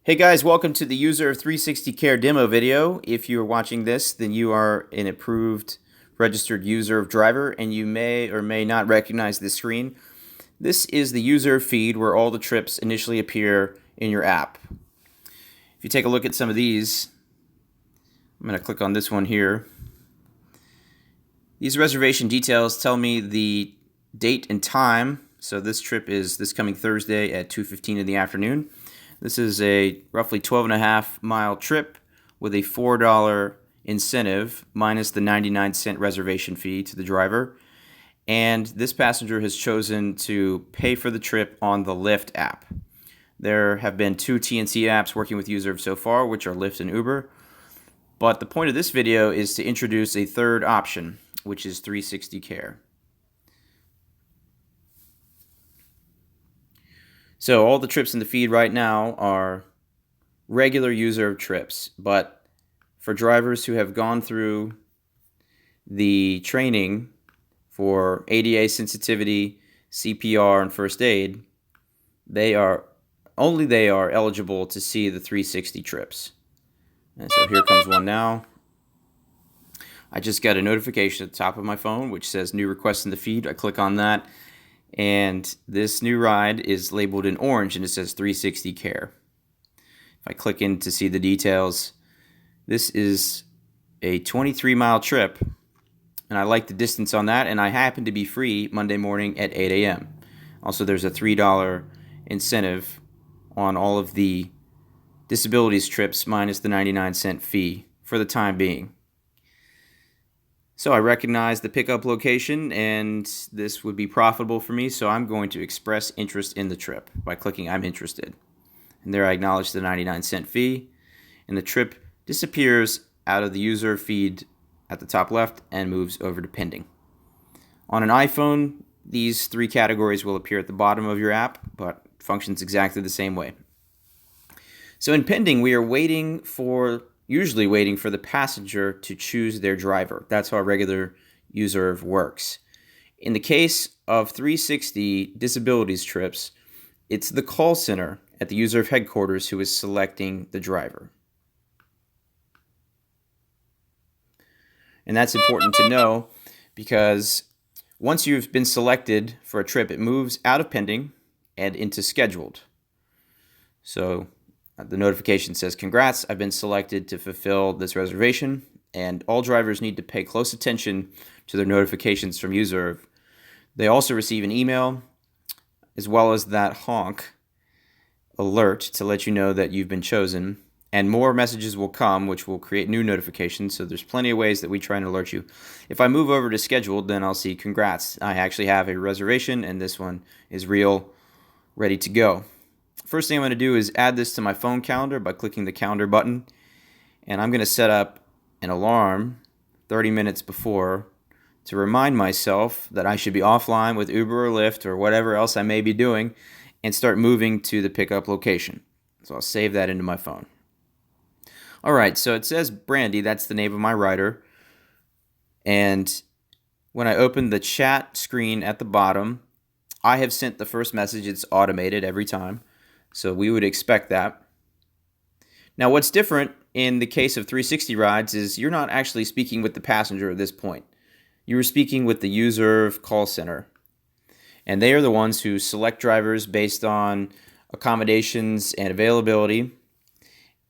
Hey guys, welcome to the UZURV 360 Care demo video. If you are watching this, then you are an approved registered UZURV driver and you may or may not recognize this screen. This is the UZURV feed where all the trips initially appear in your app. If you take a look at some of these, I'm going to click on this one here. These reservation details tell me the date and time. So this trip is this coming Thursday at 2:15 in the afternoon. This is a roughly 12.5-mile trip with a $4 incentive minus the 99-cent reservation fee to the driver. And this passenger has chosen to pay for the trip on the Lyft app. There have been two TNC apps working with UZURV so far, which are Lyft and Uber. But the point of this video is to introduce a third option, which is 360 Care. So all the trips in the feed right now are regular UZURV trips, but for drivers who have gone through the training for ADA sensitivity, CPR, and first aid, they are eligible to see the 360 trips. And so here comes one now. I just got a notification at the top of my phone which says new request in the feed. I click on that, and this new ride is labeled in orange and it says 360 Care. If I click in to see the details, this is a 23-mile trip, and I like the distance on that, and I happen to be free Monday morning at 8 a.m. Also, there's a $3 incentive on all of the disabilities trips minus the 99-cent fee for the time being. So I recognize the pickup location, and this would be profitable for me, so I'm going to express interest in the trip by clicking I'm interested. And there I acknowledge the 99-cent fee, and the trip disappears out of the UZURV feed at the top left and moves over to pending. On an iPhone, these three categories will appear at the bottom of your app, but functions exactly the same way. So in pending, we are usually waiting for the passenger to choose their driver. That's how regular UZURV works. In the case of 360 disabilities trips, it's the call center at the UZURV headquarters who is selecting the driver. And that's important to know because once you've been selected for a trip, it moves out of pending and into scheduled. So the notification says, congrats, I've been selected to fulfill this reservation, and all drivers need to pay close attention to their notifications from UZURV. They also receive an email as well as that honk alert to let you know that you've been chosen, and more messages will come which will create new notifications. So there's plenty of ways that we try and alert you. If I move over to scheduled, then I'll see congrats, I actually have a reservation and this one is real, ready to go. First thing I'm going to do is add this to my phone calendar by clicking the calendar button, and I'm going to set up an alarm 30 minutes before to remind myself that I should be offline with Uber or Lyft or whatever else I may be doing and start moving to the pickup location. So I'll save that into my phone. Alright, so it says Brandy, that's the name of my rider, and when I open the chat screen at the bottom, I have sent the first message. It's automated every time. So we would expect that. Now what's different in the case of 360 rides is you're not actually speaking with the passenger at this point. You were speaking with the UZURV call center. And they are the ones who select drivers based on accommodations and availability.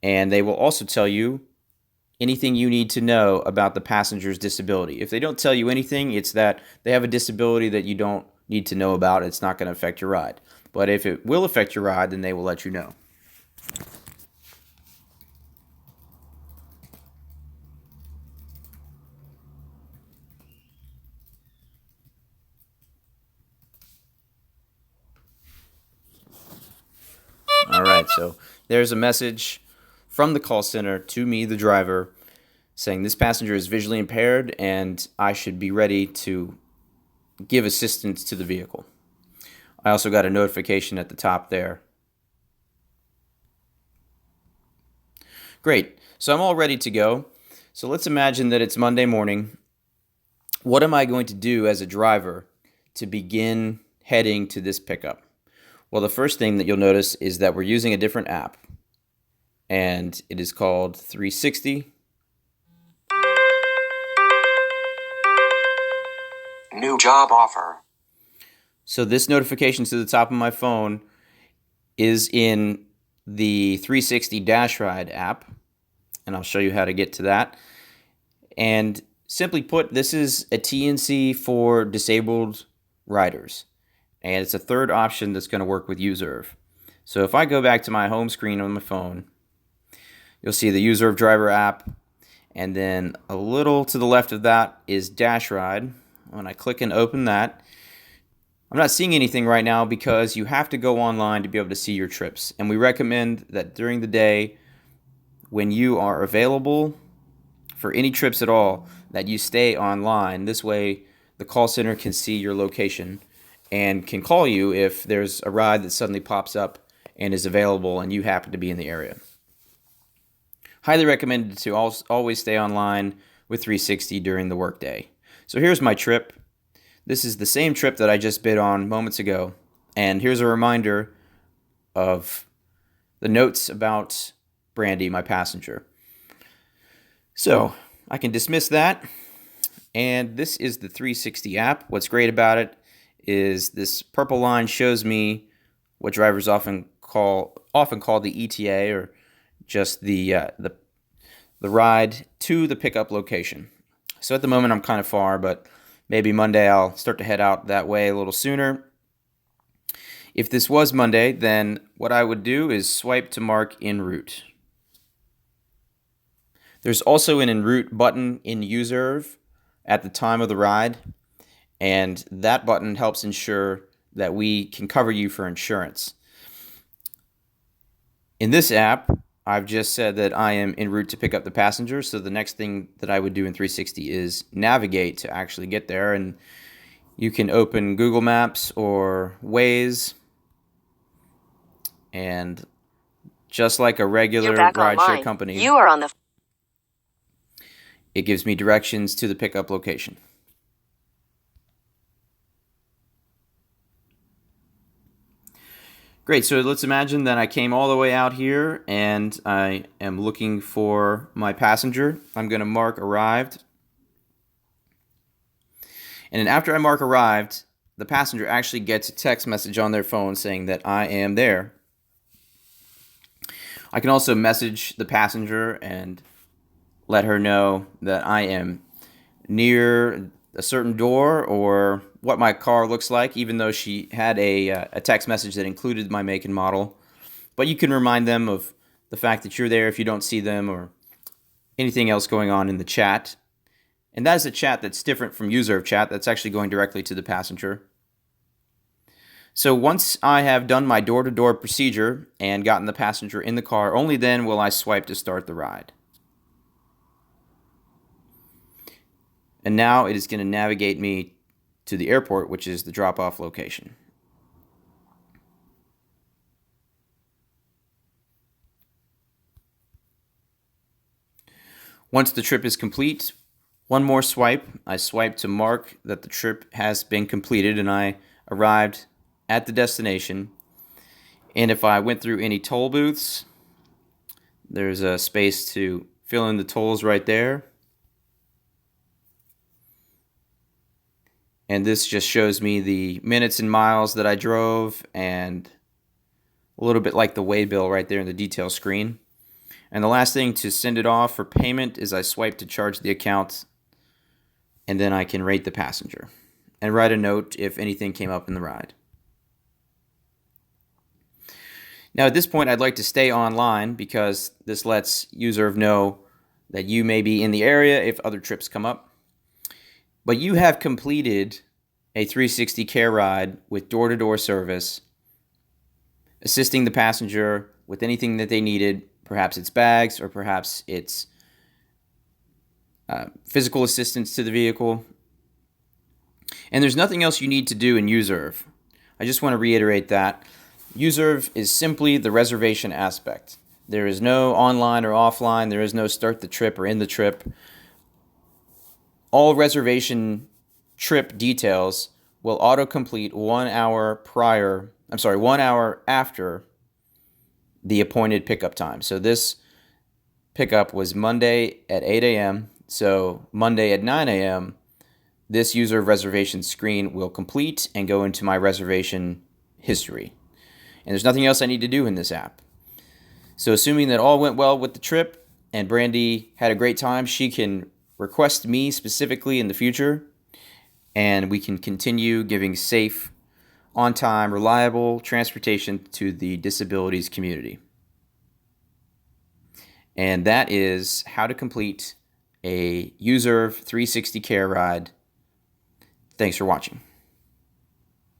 And they will also tell you anything you need to know about the passenger's disability. If they don't tell you anything, it's that they have a disability that you don't need to know about. It's not going to affect your ride. But if it will affect your ride, then they will let you know. Alright, so there's a message from the call center to me, the driver, saying this passenger is visually impaired and I should be ready to give assistance to the vehicle. I also got a notification at the top there. Great, so I'm all ready to go. So let's imagine that it's Monday morning. What am I going to do as a driver to begin heading to this pickup? Well, the first thing that you'll notice is that we're using a different app. and it is called 360. New job offer. So this notification to the top of my phone is in the 360 Dash Ride app, and I'll show you how to get to that. And simply put, this is a TNC for disabled riders, and it's a third option that's going to work with UZURV. So if I go back to my home screen on my phone, you'll see the UZURV driver app, and then a little to the left of that is Dash Ride. When I click and open that, I'm not seeing anything right now because you have to go online to be able to see your trips. And we recommend that during the day, when you are available for any trips at all, that you stay online. This way, the call center can see your location and can call you if there's a ride that suddenly pops up and is available and you happen to be in the area. Highly recommended to always stay online with 360 during the workday. So here's my trip. This is the same trip that I just bid on moments ago. And here's a reminder of the notes about Brandy, my passenger. So I can dismiss that. And this is the 360 app. What's great about it is this purple line shows me what drivers often call the ETA, or just the ride to the pickup location. So at the moment I'm kind of far, but maybe Monday I'll start to head out that way a little sooner. If this was Monday, then what I would do is swipe to mark en route. There's also an en route button in UZURV at the time of the ride, and that button helps ensure that we can cover you for insurance. In this app, I've just said that I am en route to pick up the passenger, so the next thing that I would do in 360 is navigate to actually get there, and you can open Google Maps or Waze, and just like a regular rideshare company, you are on the it gives me directions to the pickup location. Great, so let's imagine that I came all the way out here and I am looking for my passenger. I'm going to mark arrived. And then after I mark arrived, the passenger actually gets a text message on their phone saying that I am there. I can also message the passenger and let her know that I am near a certain door or what my car looks like, even though she had a text message that included my make and model. But you can remind them of the fact that you're there if you don't see them, or anything else going on in the chat. And that is a chat that's different from UZURV chat. That's actually going directly to the passenger. So once I have done my door-to-door procedure and gotten the passenger in the car, only then will I swipe to start the ride. And now it is going to navigate me to the airport, which is the drop-off location. Once the trip is complete, one more swipe. I swipe to mark that the trip has been completed and I arrived at the destination. And if I went through any toll booths, there's a space to fill in the tolls right there. And this just shows me the minutes and miles that I drove, and a little bit like the way bill right there in the detail screen. And the last thing to send it off for payment is I swipe to charge the account, and then I can rate the passenger and write a note if anything came up in the ride. Now at this point I'd like to stay online because this lets UZURV know that you may be in the area if other trips come up. But you have completed a 360 care ride with door-to-door service, assisting the passenger with anything that they needed. Perhaps it's bags, or perhaps it's physical assistance to the vehicle. And there's nothing else you need to do in UZURV. I just want to reiterate that. UZURV is simply the reservation aspect. There is no online or offline. There is no start the trip or end the trip. All reservation trip details will autocomplete 1 hour after the appointed pickup time. So this pickup was Monday at 8 a.m. So Monday at 9 a.m., this UZURV reservation screen will complete and go into my reservation history. And there's nothing else I need to do in this app. So assuming that all went well with the trip and Brandy had a great time, she can request me specifically in the future, and we can continue giving safe, on-time, reliable transportation to the disabilities community. And that is how to complete a UZURV 360 care ride. Thanks for watching.